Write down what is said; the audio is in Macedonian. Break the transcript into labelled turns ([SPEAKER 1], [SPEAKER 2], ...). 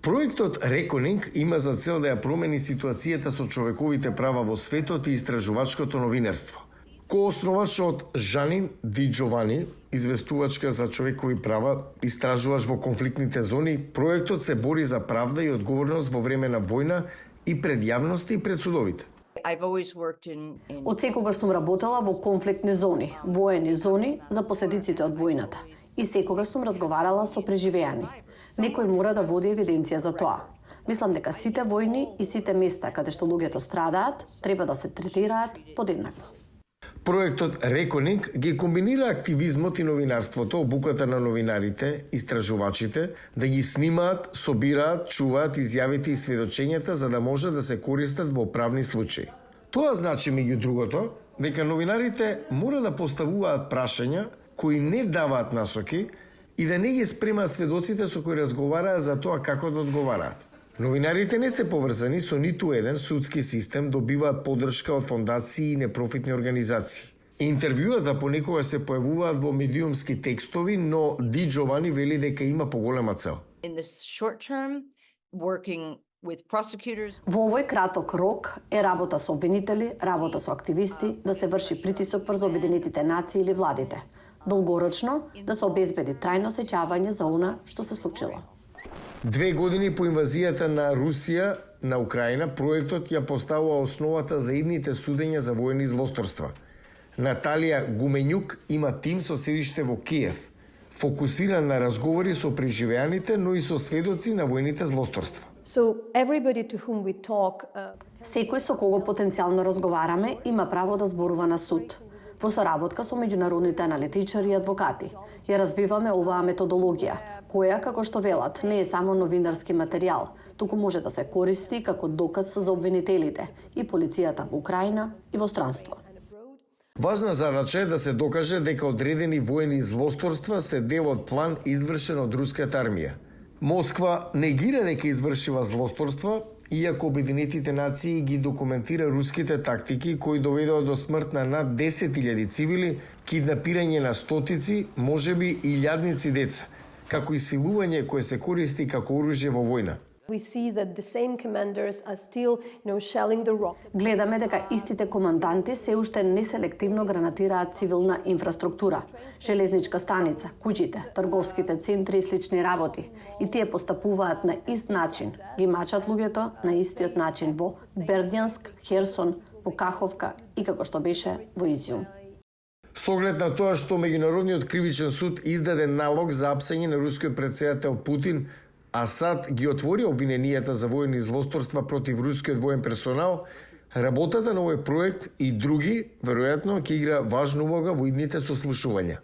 [SPEAKER 1] Проектот Reckoning има за цел да ја промени ситуацијата со човековите права во светот и истражувачкото новинарство. Коосновачот Жанин Ди Джовани, известувачка за човекови права, истражувач во конфликтните зони, проектот се бори за правда и одговорност во време на војна и пред јавноста и пред судовите.
[SPEAKER 2] Од секогаш сум работела во конфликтни зони, воени зони за последиците од војната. И секогаш сум разговарала со преживеани. Некој мора да води евиденција за тоа. Мислам дека сите војни и сите места каде што луѓето страдаат, треба да се третираат подеднакво.
[SPEAKER 1] Проектот Reckoning ги комбинира активизмот и новинарството, обуката на новинарите, истражувачите, да ги снимаат, собираат, чуваат изјавите и сведочењата за да може да се користат во правни случаи. Тоа значи, меѓу другото, дека новинарите мора да поставуваат прашања кои не даваат насоки и да не ги спремаат сведоците со кои разговараат за тоа како да одговараат. Новинарите не се поврзани со ниту еден судски систем, добиваат поддршка од фондации и непрофитни организации. Интервјуата понекогаш се појавуваат во медиумски текстови, но Ди Джовани вели дека има поголема цел.
[SPEAKER 2] Во овој краток рок е работа со обвинители, работа со активисти, да се врши притисок врз Обединетите нации или владите. Долгорочно да се обезбеди трајно сеќавање за она што се случило.
[SPEAKER 1] 2 години по инвазијата на Русија на Украина, проектот ја поставува основата за идните судења за воени злосторства. Наталија Гуменјук има тим со седиште во Киев, фокусиран на разговори со преживеаните, но и со сведоци на воените злосторства.
[SPEAKER 2] Секој со кого потенцијално разговараме има право да зборува на суд. Во соработка со меѓународните аналитичари и адвокати. Ја развиваме оваа методологија, која, како што велат, не е само новинарски материјал, туку може да се користи како доказ за обвинителите и полицијата во Украина и во странство.
[SPEAKER 1] Важна задача е да се докаже дека одредени воени злосторства се дел од план извршен од руската армија. Москва негира дека извршива злосторства, иако Обединетите нации ги документира руските тактики кои доведоа до смрт на над 10.000 цивили, киднапирање на стотици, можеби и илјадници деца, како и силување кое се користи како оружје во војна.
[SPEAKER 2] Гледаме дека истите команданти се уште неселективно гранатираат цивилна инфраструктура, железничка станица, куќите, трговските центри и слични работи. И тие постапуваат на ист начин, ги мачат луѓето на истиот начин во Бердјанск, Херсон, во Каховка и како што беше во Изјум.
[SPEAKER 1] Со оглед на тоа што Меѓународниот кривичен суд издаде налог за апсење на рускиот претседател Путин, Асад ги отвори обвиненијата за воени злосторства против рускиот воен персонал, работата на овој проект и други, веројатно, ќе игра важна улога во идните сослушувања.